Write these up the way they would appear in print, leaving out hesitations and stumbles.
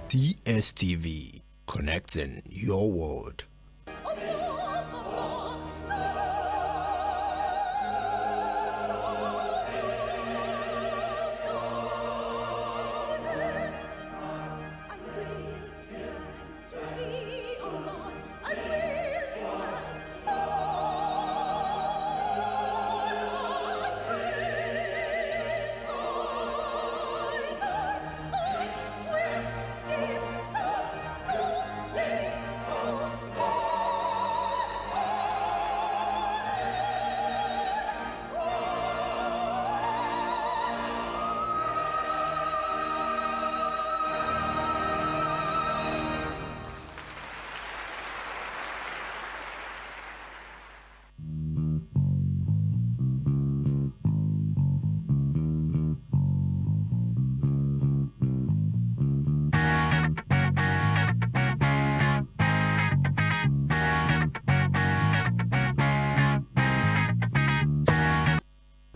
DSTV, connecting your world.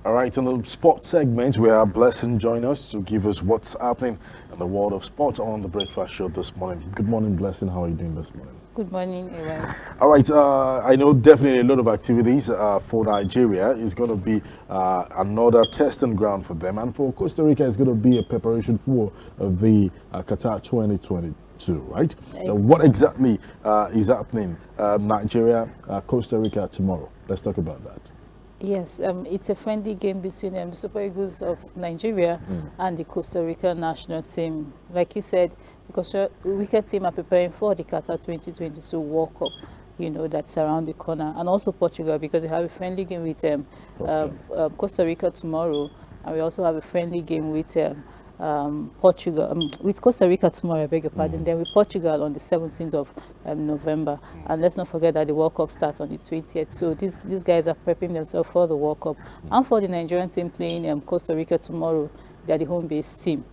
All right, in the sports segment, we are Blessing join us to give us what's happening in the world of sports on the breakfast show this morning. Good morning, Blessing. How are you doing this morning? Good morning, Aaron. All right, I know definitely a lot of activities for Nigeria. Is going to be another testing ground for them, and for Costa Rica, it's going to be a preparation for the Qatar 2022, right? Exactly. What exactly is happening Nigeria, Costa Rica tomorrow? Let's talk about that. Yes, it's a friendly game between the Super Eagles of Nigeria and the Costa Rica national team. Like you said, the Costa Rica team are preparing for the Qatar 2022 World Cup, you know, that's around the corner. And also Portugal, because we have a friendly game with Costa Rica tomorrow. And we also have a friendly game with Portugal, with Costa Rica tomorrow, I beg your pardon, then with Portugal on the 17th of November. And let's not forget that the World Cup starts on the 20th. So these guys are prepping themselves for the World Cup. And for the Nigerian team playing Costa Rica tomorrow, they're the home-based team.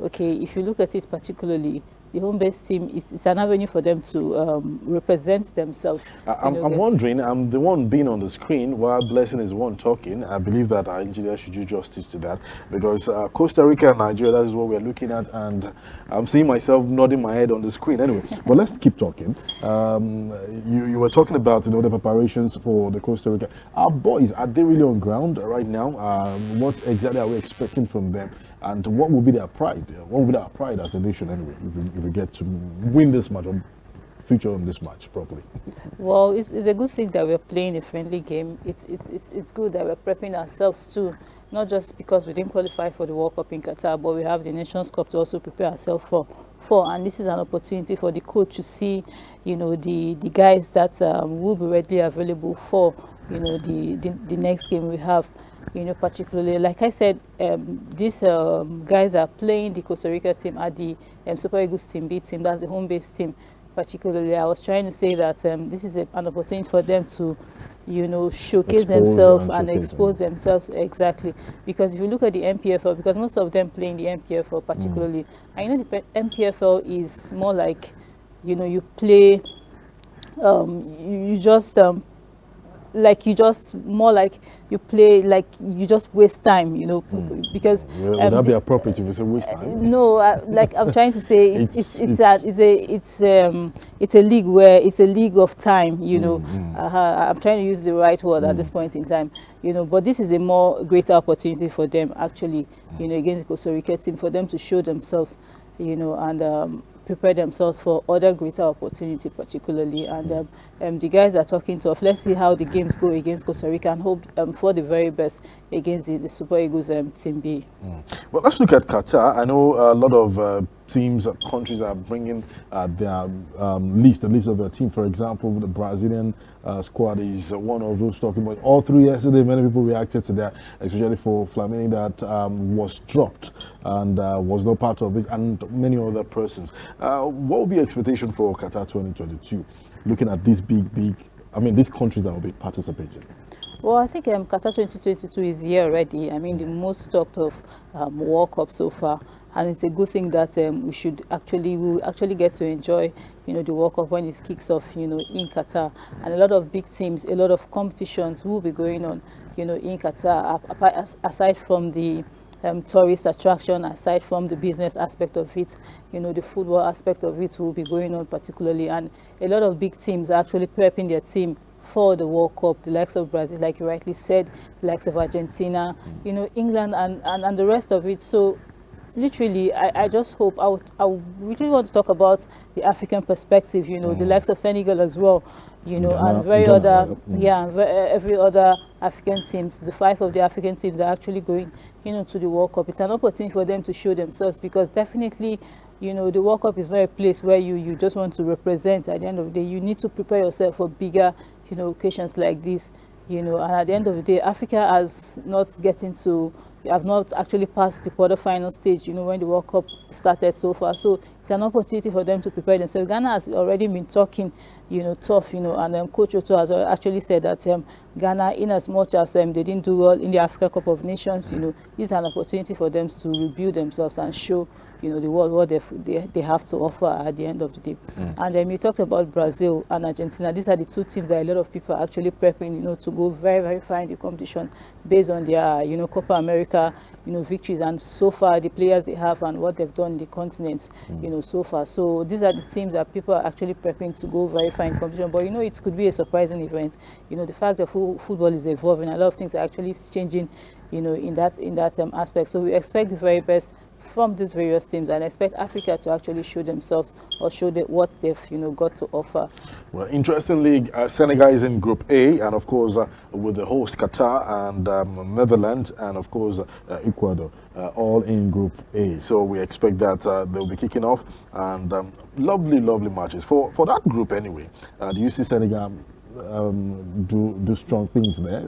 Okay, if you look at it particularly, the home-based team, it's an avenue for them to represent themselves. I'm wondering, I'm the one being on the screen while Blessing is the one talking. I believe that our engineer should do justice to that, because Costa Rica and Nigeria, that is what we're looking at, and I'm seeing myself nodding my head on the screen. Anyway, but let's keep talking. You were talking about, the preparations for the Costa Rica. Our boys, are they really on ground right now? What exactly are we expecting from them? And what will be their pride? What will be their pride as a nation anyway, if we get to win this match or feature on this match properly? Well, it's a good thing that we're playing a friendly game. It's good that we're prepping ourselves too, not just because we didn't qualify for the World Cup in Qatar, but we have the Nations Cup to also prepare ourselves for. And this is an opportunity for the coach to see, the guys that will be readily available for, the next game we have. Particularly, like I said, these guys are playing the Costa Rica team at the Super Eagles Team B team. That's the home-based team. Particularly, I was trying to say that this is an opportunity for them to, showcase themselves and expose themselves. Exactly. Because if you look at the MPFL, because most of them playing the MPFL particularly, and the MPFL is more like, you play, you just more like you play, like you just waste time, because would that be appropriate if you say waste time? No, like I'm trying to say, it's a league where it's a league of time, I'm trying to use the right word at this point in time, but this is a more greater opportunity for them actually, against the Costa Rica team, for them to show themselves, and prepare themselves for other greater opportunity particularly. And the guys are talking to us. Let's see how the games go against Costa Rica, and hope for the very best against the Super Eagles Team B. Well, let's look at Qatar. I know a lot of teams, countries are bringing their list, the list of their team. For example, the Brazilian squad is one of those talking about. All through yesterday, many people reacted to that, especially for Flamini that was dropped and was not part of it, and many other persons. What will be your expectation for Qatar 2022? Looking at these these countries that will be participating. Well, I think Qatar 2022 is here already. I mean, the most talked of World Cup so far, and it's a good thing that we will actually get to enjoy, the World Cup when it kicks off, in Qatar. And a lot of big teams, a lot of competitions will be going on, in Qatar, aside from the tourist attraction aside from the business aspect of it. You know, the football aspect of it will be going on particularly, and a lot of big teams are actually prepping their team for the World Cup, the likes of Brazil, like you rightly said, the likes of Argentina, you know, England and the rest of it. So literally, I just hope, I would really want to talk about the African perspective, you know, the likes of Senegal as well, you know, and every other African teams, the 5 of the African teams are actually going, you know, to the World Cup. It's an opportunity for them to show themselves, because definitely, you know, the World Cup is not a place where you just want to represent. At the end of the day, you need to prepare yourself for bigger, you know, occasions like this, you know, and at the end of the day, Africa has not getting to, have not actually passed the quarterfinal stage, you know, when the World Cup started so far. So it's an opportunity for them to prepare themselves. Ghana has already been talking, you know, tough, you know, and Coach Otto has actually said that Ghana, in as much as they didn't do well in the Africa Cup of Nations, you know, this is an opportunity for them to rebuild themselves and show, you know, the world what they have to offer at the end of the day. And you talked about Brazil and Argentina. These are the 2 teams that a lot of people are actually prepping, you know, to go very, very far in the competition based on their, you know, Copa America, you know, victories, and so far the players they have and what they've done in the continent, you know, so far. So these are the teams that people are actually prepping to go very far in competition. But, you know, it could be a surprising event. You know, the fact that football is evolving, a lot of things are actually changing, you know, in that aspect. So we expect the very best from these various teams, and expect Africa to actually show themselves, or show what they've, you know, got to offer. Well, interestingly, Senegal is in Group A, and of course with the host Qatar and Netherlands, and of course Ecuador, all in Group A. So we expect that they'll be kicking off, and lovely matches for that group anyway. Do you see Senegal do strong things there?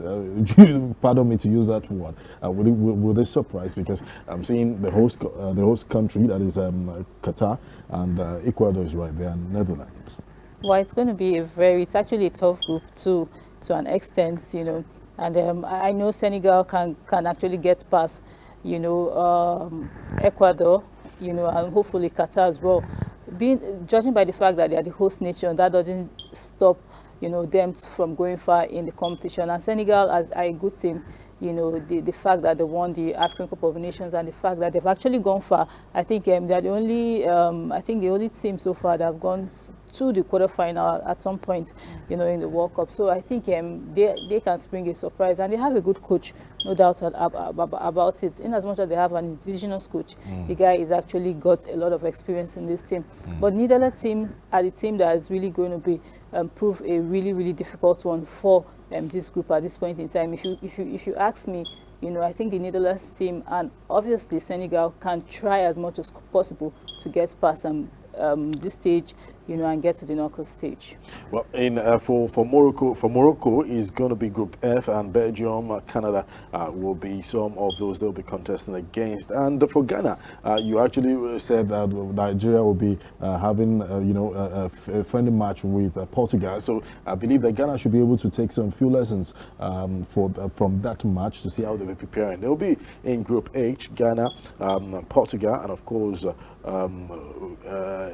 Pardon me to use that word. Will they surprise? Because I'm seeing the host country, that is Qatar, and Ecuador is right there, and Netherlands. Well, it's going to be it's actually a tough group to an extent, you know, and I know Senegal can actually get past, you know, Ecuador, you know, and hopefully Qatar as well. Judging by the fact that they are the host nation, that doesn't stop, you know, them from going far in the competition. And Senegal, as a good team, you know, the fact that they won the African Cup of Nations, and the fact that they've actually gone far, I think they're the only, the only team so far that have gone to the quarterfinal at some point, you know, in the World Cup. So I think they can spring a surprise, and they have a good coach, no doubt about it. In as much as they have an indigenous coach, the guy is actually got a lot of experience in this team. But neither team are the team that is really going to be prove a really difficult one for this group at this point in time. If you ask me, you know, I think the Netherlands team and obviously Senegal can try as much as possible to get past this stage, you know, and get to the knockout stage. Well, for Morocco is going to be Group F, and Belgium, Canada will be some of those they'll be contesting against. And for Ghana, you actually said that Nigeria will be having you know, a friendly match with Portugal. So I believe that Ghana should be able to take some few lessons from that match to see how they'll be preparing. They'll be in Group H: Ghana, Portugal, and of course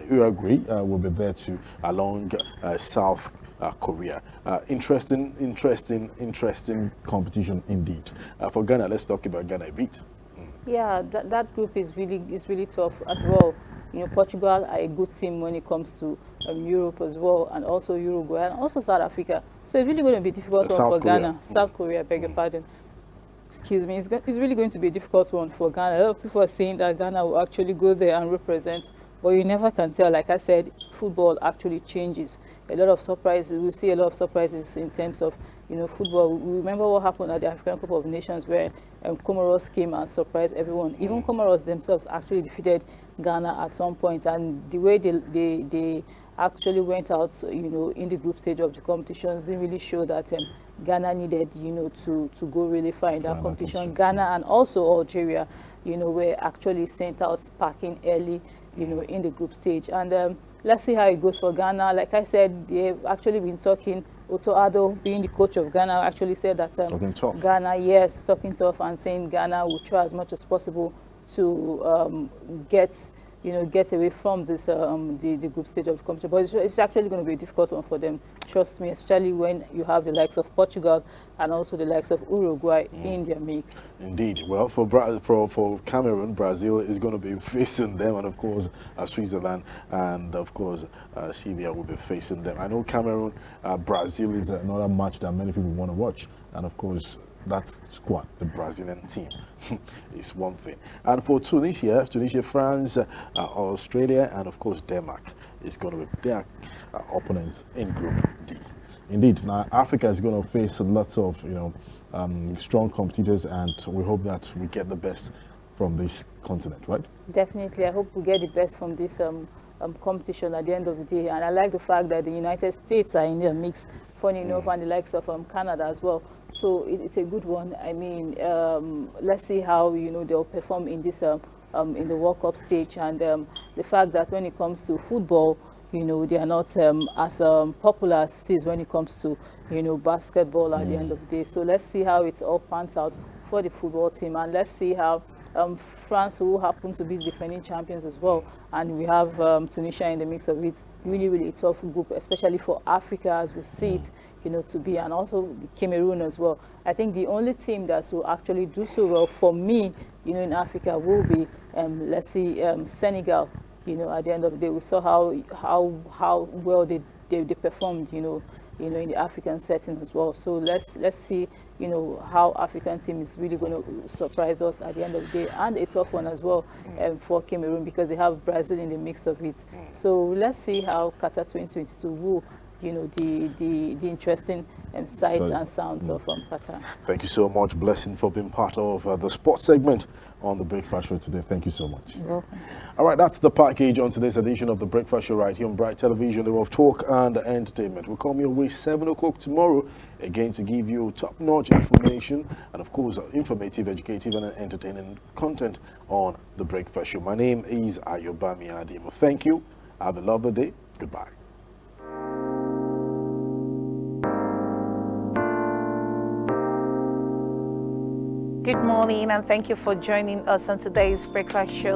Uruguay will be there too, along South Korea. Interesting competition indeed. For Ghana, let's talk about Ghana a bit. Yeah, that group is really tough as well. You know, Portugal are a good team when it comes to Europe as well, and also Uruguay, and also South Africa. So it's really going to be a difficult one for Ghana. South Korea, beg your pardon. Excuse me. It's really going to be a difficult one for Ghana. A lot of people are saying that Ghana will actually go there and represent, but you never can tell. Like I said, football actually changes. A lot of surprises. We see a lot of surprises in terms of, you know, football. We remember what happened at the African Cup of Nations, where Comoros came and surprised everyone. Even Comoros themselves actually defeated Ghana at some point, and the way they actually went out, you know, in the group stage of the competitions didn't really show that Ghana needed, you know, to go really far in that competition. Ghana and also Algeria, you know, were actually sent out packing early, you know, in the group stage. And let's see how it goes for Ghana. Like I said, they've actually been talking. Otto Addo, being the coach of Ghana, actually said that Ghana, yes, talking tough and saying Ghana will try as much as possible to get get away from this the group stage of the competition. But it's actually going to be a difficult one for them, trust me, especially when you have the likes of Portugal and also the likes of Uruguay in their mix. Indeed. Well, for Cameroon, Brazil is going to be facing them, and of course Switzerland, and of course Serbia will be facing them. I know Cameroon, Brazil is another match that many people want to watch, and of course that squad, the Brazilian team, is one thing. And for Tunisia, France, Australia, and of course Denmark is going to be their opponents in Group D. Indeed. Now Africa is going to face lots of strong competitors, and we hope that we get the best from this continent, right? Definitely, I hope we get the best from this competition at the end of the day. And I like the fact that the United States are in the mix, funny enough, and the likes of Canada as well. So it's a good one. I mean, let's see how they'll perform in this in the World Cup stage, and the fact that when it comes to football, they are not as popular as it is when it comes to basketball at the end of the day. So let's see how it all pans out for the football team, and let's see how France, who happen to be defending champions as well, and we have Tunisia in the mix of it. Really a tough group, especially for Africa as we see it, to be, and also the Cameroon as well. I think the only team that will actually do so well for me, in Africa will be, let's see, Senegal. At the end of the day, we saw how well they performed, in the African setting as well. So let's see, how African team is really going to surprise us at the end of the day, and a tough one as well for Cameroon, because they have Brazil in the mix of it. So let's see how Qatar 2022 will, the interesting sights and sounds of Qatar. Thank you so much, Blessing, for being part of the sports segment on the Breakfast Show today. Thank you so much. You're welcome. All right, that's the package on today's edition of the Breakfast Show right here on Bright Television, the world of talk and entertainment. We'll come your way 7 o'clock tomorrow, again to give you top-notch information and, of course, informative, educative, and entertaining content on the Breakfast Show. My name is Ayobami Adeyemo. Thank you. Have a lovely day. Goodbye. Good morning, and thank you for joining us on today's Breakfast Show.